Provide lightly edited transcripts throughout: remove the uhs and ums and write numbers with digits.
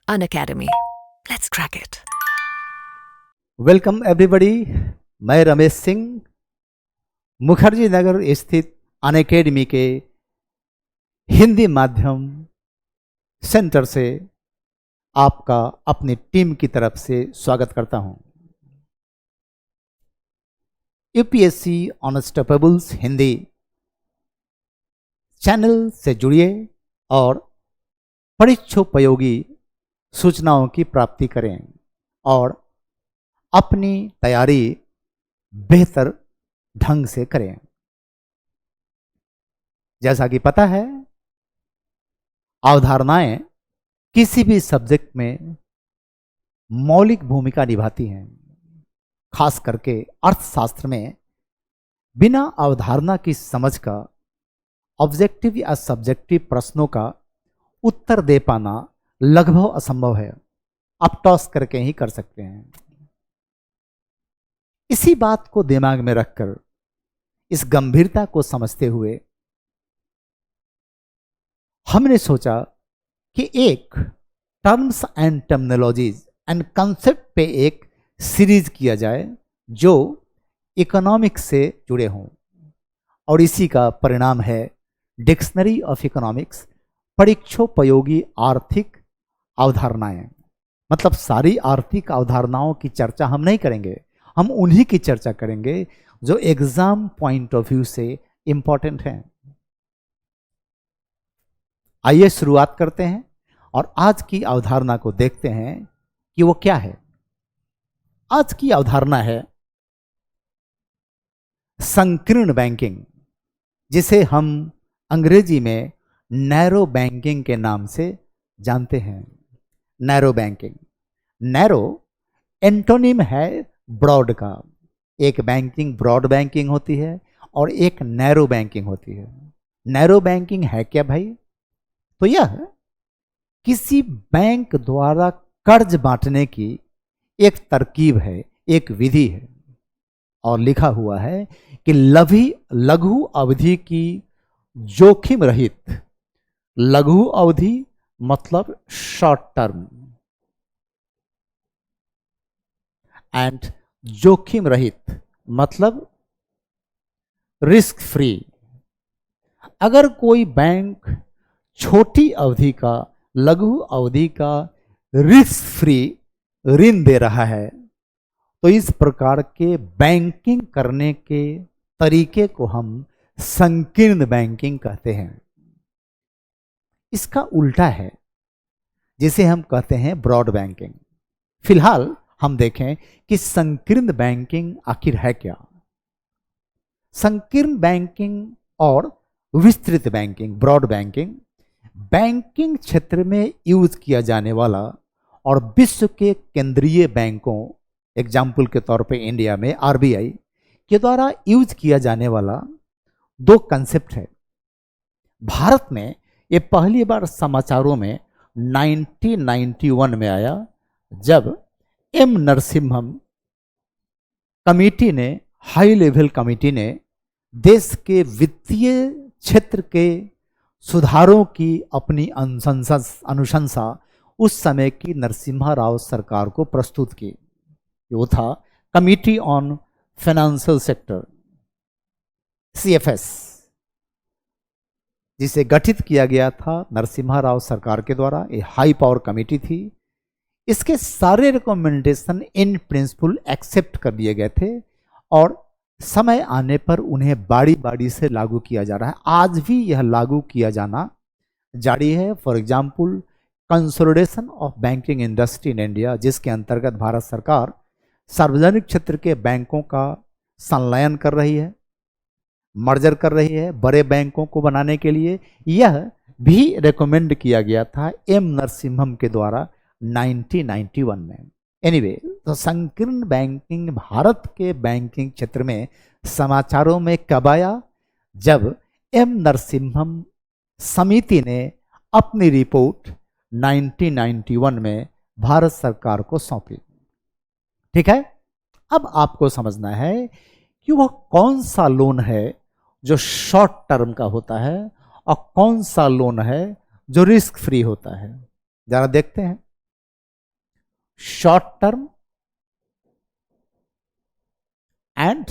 Unacademy. Let's crack it. Welcome everybody. मैं रमेश सिंह मुखर्जी नगर स्थित Unacademy के हिंदी माध्यम सेंटर से आपका अपनी टीम की तरफ से स्वागत करता हूं। यूपीएससी अनस्टॉपेबल्स हिंदी चैनल से जुड़िए और परीक्षोपयोगी सूचनाओं की प्राप्ति करें और अपनी तैयारी बेहतर ढंग से करें। जैसा कि पता है, अवधारणाएं किसी भी सब्जेक्ट में मौलिक भूमिका निभाती हैं। खास करके अर्थशास्त्र में बिना अवधारणा की समझ का ऑब्जेक्टिव या सब्जेक्टिव प्रश्नों का उत्तर दे पाना लगभग असंभव है। आप टॉस करके ही कर सकते हैं। इसी बात को दिमाग में रखकर, इस गंभीरता को समझते हुए हमने सोचा कि एक terms and terminologies and concept पे एक सीरीज किया जाए जो इकोनॉमिक्स से जुड़े हों, और इसी का परिणाम है डिक्शनरी ऑफ इकोनॉमिक्स, परीक्षोपयोगी आर्थिक अवधारणाएं। मतलब सारी आर्थिक अवधारणाओं की चर्चा हम नहीं करेंगे, हम उन्हीं की चर्चा करेंगे जो एग्जाम पॉइंट ऑफ व्यू से इंपॉर्टेंट हैं। आइए शुरुआत करते हैं और आज की अवधारणा को देखते हैं कि वो क्या है। आज की अवधारणा है संकीर्ण बैंकिंग, जिसे हम अंग्रेजी में नैरो बैंकिंग के नाम से जानते हैं। नैरो बैंकिंग, नैरो एंटोनिम है ब्रॉड का। एक बैंकिंग ब्रॉड बैंकिंग होती है और एक नैरो बैंकिंग होती है। नैरो बैंकिंग है क्या भाई? तो यह किसी बैंक द्वारा कर्ज बांटने की एक तरकीब है, एक विधि है, और लिखा हुआ है कि लघु अवधि की जोखिम रहित, लघु अवधि मतलब शॉर्ट टर्म, एंड जोखिम रहित मतलब रिस्क फ्री। अगर कोई बैंक छोटी अवधि का, लघु अवधि का रिस्क फ्री ऋण दे रहा है, तो इस प्रकार के बैंकिंग करने के तरीके को हम संकीर्ण बैंकिंग कहते हैं। इसका उल्टा है जिसे हम कहते हैं ब्रॉड बैंकिंग। फिलहाल हम देखें कि संकीर्ण बैंकिंग आखिर है क्या। संकीर्ण बैंकिंग और विस्तृत बैंकिंग, ब्रॉड बैंकिंग, बैंकिंग क्षेत्र में यूज किया जाने वाला और विश्व के केंद्रीय बैंकों, एग्जाम्पल के तौर पे इंडिया में आरबीआई के द्वारा यूज किया जाने वाला दो कंसेप्ट है। भारत में ये पहली बार समाचारों में 1991 में आया, जब एम नरसिम्हम कमेटी ने, हाई लेवल कमेटी ने देश के वित्तीय क्षेत्र के सुधारों की अपनी अनुशंसा उस समय की नरसिम्हा राव सरकार को प्रस्तुत की। वो था committee on financial sector, CFS, जिसे गठित किया गया था नरसिम्हा राव सरकार के द्वारा। ये हाई पावर कमेटी थी। इसके सारे रिकमेंडेशन इन प्रिंसिपल एक्सेप्ट कर लिए गए थे और समय आने पर उन्हें बारी बारी से लागू किया जा रहा है। आज भी यह लागू किया जाना जारी है। For example, consolidation of banking industry in India, जिसके अंतर्गत भारत सरकार सार्वजनिक क्षेत्र के बैंकों का संलयन कर रही है, मर्जर कर रही है बड़े बैंकों को बनाने के लिए, यह भी रिकमेंड किया गया था एम नरसिम्हम के द्वारा 1991 में। एनीवे, तो संकीर्ण बैंकिंग भारत के बैंकिंग क्षेत्र में समाचारों में कब आया? जब एम नरसिम्हम समिति ने अपनी रिपोर्ट 1991 में भारत सरकार को सौंपी। ठीक है, अब आपको समझना है कि वह कौन सा लोन है जो शॉर्ट टर्म का होता है और कौन सा लोन है जो रिस्क फ्री होता है। जरा देखते हैं। Short term and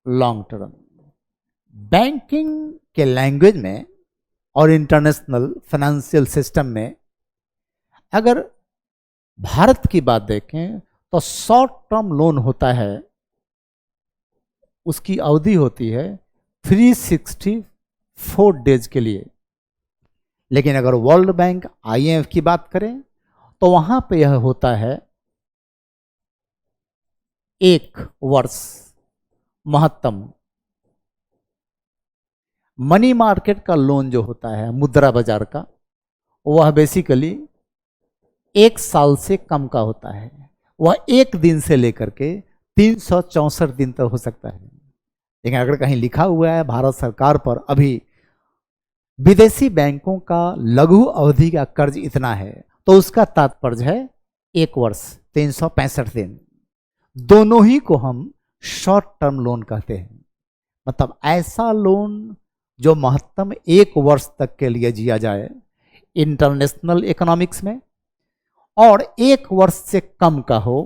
long term. Banking के लैंग्वेज में और इंटरनेशनल फाइनेंशियल सिस्टम में अगर भारत की बात देखें तो शॉर्ट टर्म लोन होता है, उसकी अवधि होती है 364 डेज के लिए। लेकिन अगर वर्ल्ड बैंक IMF की बात करें तो वहां पे यह होता है 1 वर्ष महत्तम। मनी मार्केट का लोन जो होता है मुद्रा बाजार का, वह बेसिकली 1 साल से कम का होता है। वह 1 दिन से लेकर के 364 दिन तक हो सकता है। लेकिन अगर कहीं लिखा हुआ है भारत सरकार पर अभी विदेशी बैंकों का लघु अवधि का कर्ज इतना है, तो उसका तात्पर्य है 1 वर्ष 365 दिन। दोनों ही को हम शॉर्ट टर्म लोन कहते हैं। मतलब ऐसा लोन जो महत्तम 1 वर्ष तक के लिए दिया जाए इंटरनेशनल इकोनॉमिक्स में, और 1 वर्ष से कम का हो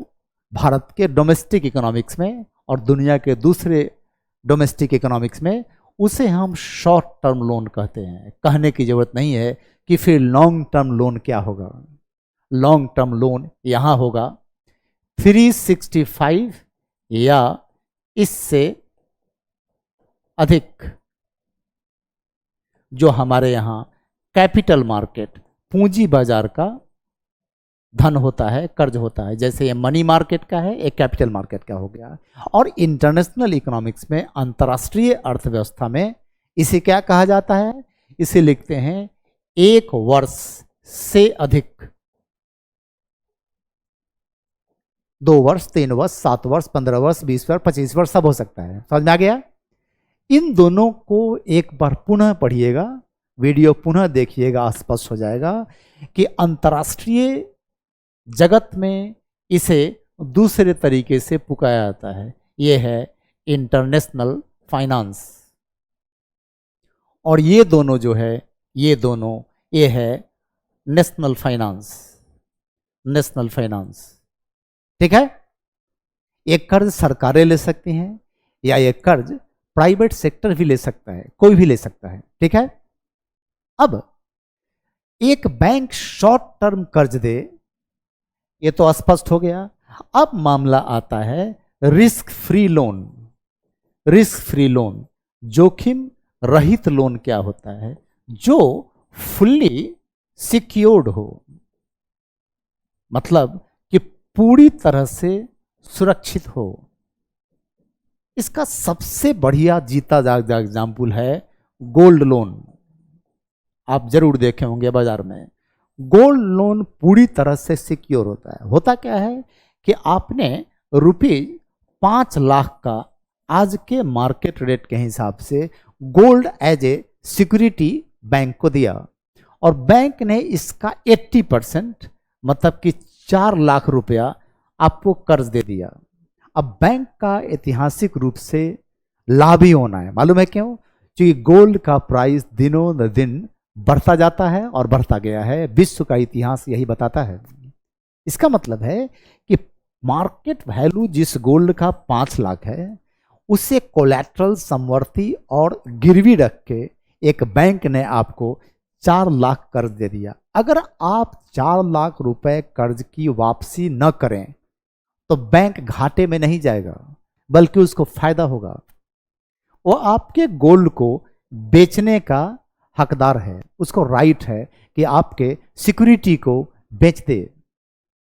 भारत के डोमेस्टिक इकोनॉमिक्स में और दुनिया के दूसरे डोमेस्टिक इकोनॉमिक्स में, उसे हम शॉर्ट टर्म लोन कहते हैं। कहने की जरूरत नहीं है कि फिर लॉन्ग टर्म लोन क्या होगा। लॉन्ग टर्म लोन यहां होगा 365 या इससे अधिक, जो हमारे यहां कैपिटल मार्केट पूंजी बाजार का धन होता है, कर्ज होता है। जैसे ये मनी मार्केट का है, एक कैपिटल मार्केट का हो गया। और इंटरनेशनल इकोनॉमिक्स में, अंतर्राष्ट्रीय अर्थव्यवस्था में इसे क्या कहा जाता है? इसे लिखते हैं 1 वर्ष से अधिक। 2 वर्ष, 3 वर्ष, 7 वर्ष, 15 वर्ष, 20 वर्ष, 25 वर्ष सब हो सकता है। समझ में आ गया? इन दोनों को एक बार पुनः पढ़िएगा, वीडियो पुनः देखिएगा, स्पष्ट हो जाएगा कि अंतर्राष्ट्रीय जगत में इसे दूसरे तरीके से पुकारा जाता है। यह है इंटरनेशनल फाइनेंस। और ये दोनों जो है, ये है नेशनल फाइनेंस। नेशनल फाइनेंस, ठीक है? एक कर्ज सरकारें ले सकती हैं या एक कर्ज प्राइवेट सेक्टर भी ले सकता है, कोई भी ले सकता है, ठीक है? अब एक बैंक शॉर्ट टर्म कर्ज दे, ये तो स्पष्ट हो गया। अब मामला आता है risk free loan. Risk free loan, जोखिम रहित लोन क्या होता है? जो फुल्ली सिक्योर्ड हो, मतलब कि पूरी तरह से सुरक्षित हो। इसका सबसे बढ़िया जीता जागता एग्जाम्पल है गोल्ड लोन। आप जरूर देखे होंगे बाजार में। गोल्ड लोन पूरी तरह से सिक्योर होता है। होता क्या है कि आपने ₹5 लाख का आज के मार्केट रेट के हिसाब से gold as a security bank को दिया, और बैंक ने इसका 80% मतलब कि 4 लाख रुपया आपको कर्ज दे दिया। अब बैंक का ऐतिहासिक रूप से लाभ ही होना है। मालूम है क्यों? क्योंकि गोल्ड का प्राइस दिनों दिन बढ़ता जाता है और बढ़ता गया है। विश्व का इतिहास यही बताता है। इसका मतलब है कि मार्केट वैल्यू जिस गोल्ड का 5 लाख है, उसे कोलैटरल, समवर्ती और गिरवी रख के एक बैंक ने आपको 4 लाख कर्ज दे दिया। अगर आप 4 लाख रुपए कर्ज की वापसी न करें तो बैंक घाटे में नहीं जाएगा, बल्कि उसको फायदा होगा। वो आपके गोल्ड को बेचने का हकदार है, उसको राइट है कि आपके सिक्योरिटी को बेच दे।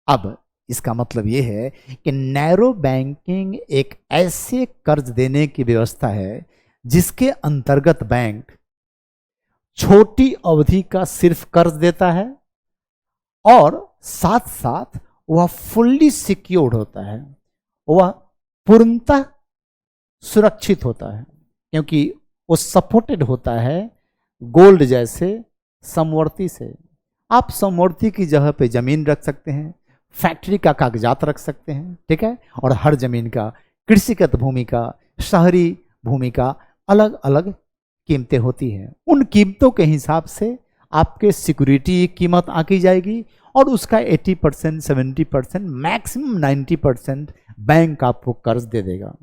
अब इसका मतलब यह है कि नैरो बैंकिंग एक ऐसे कर्ज देने की व्यवस्था है जिसके अंतर्गत बैंक छोटी अवधि का सिर्फ कर्ज देता है और साथ साथ वह फुल्ली सिक्योर्ड होता है, वह पूर्णतः सुरक्षित होता है, क्योंकि वो सपोर्टेड होता है गोल्ड जैसे समवर्ती से। आप समवर्ती की जगह पे जमीन रख सकते हैं, फैक्ट्री का कागजात रख सकते हैं, ठीक है? और हर जमीन का, कृषिगत भूमि का, शहरी भूमि का अलग अलग कीमतें होती हैं। उन कीमतों के हिसाब से आपके सिक्योरिटी की कीमत आंकी जाएगी और उसका 80%, 70%, मैक्सिमम 90% बैंक आपको कर्ज दे देगा।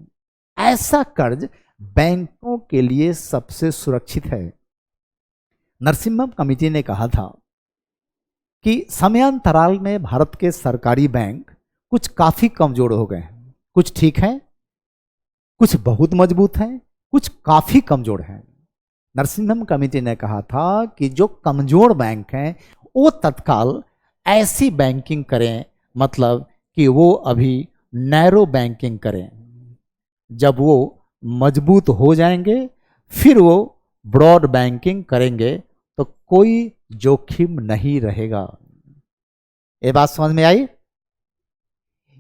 ऐसा कर्ज बैंकों के लिए सबसे सुरक्षित है। नरसिम्हम कमेटी ने कहा था कि समयांतराल में भारत के सरकारी बैंक कुछ काफी कमजोर हो गए हैं, कुछ ठीक हैं, कुछ बहुत मजबूत हैं, कुछ काफी कमजोर हैं। नरसिम्हम कमेटी ने कहा था कि जो कमजोर बैंक हैं वो तत्काल ऐसी बैंकिंग करें, मतलब कि वो अभी नैरो बैंकिंग करें। जब वो मजबूत हो जाएंगे फिर वो ब्रॉड बैंकिंग करेंगे तो कोई जोखिम नहीं रहेगा। ये बात समझ में आई?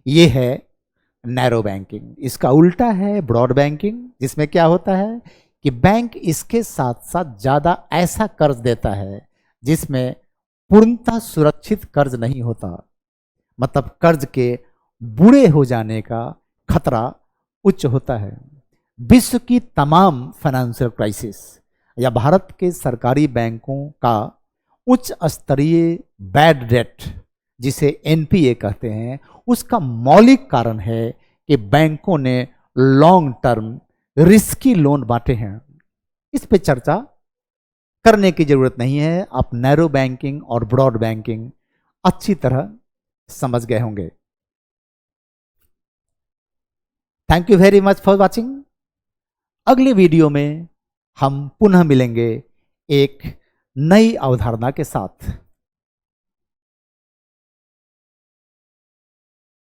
ये है नैरो बैंकिंग। इसका उल्टा है ब्रॉड बैंकिंग, जिसमें क्या होता है कि बैंक इसके साथ साथ ज्यादा ऐसा कर्ज देता है जिसमें पूर्णतः सुरक्षित कर्ज नहीं होता, मतलब कर्ज के बुरे हो जाने का खतरा उच्च होता है। विश्व की तमाम फाइनेंशियल क्राइसिस या भारत के सरकारी बैंकों का उच्च स्तरीय बैड डेट, जिसे एनपीए कहते हैं, उसका मौलिक कारण है कि बैंकों ने लॉन्ग टर्म रिस्की लोन बांटे हैं। इस पे चर्चा करने की जरूरत नहीं है, आप नैरो बैंकिंग और ब्रॉड बैंकिंग अच्छी तरह समझ गए होंगे। Thank you very much for watching. अगले वीडियो में हम पुनः मिलेंगे एक नई अवधारणा के साथ।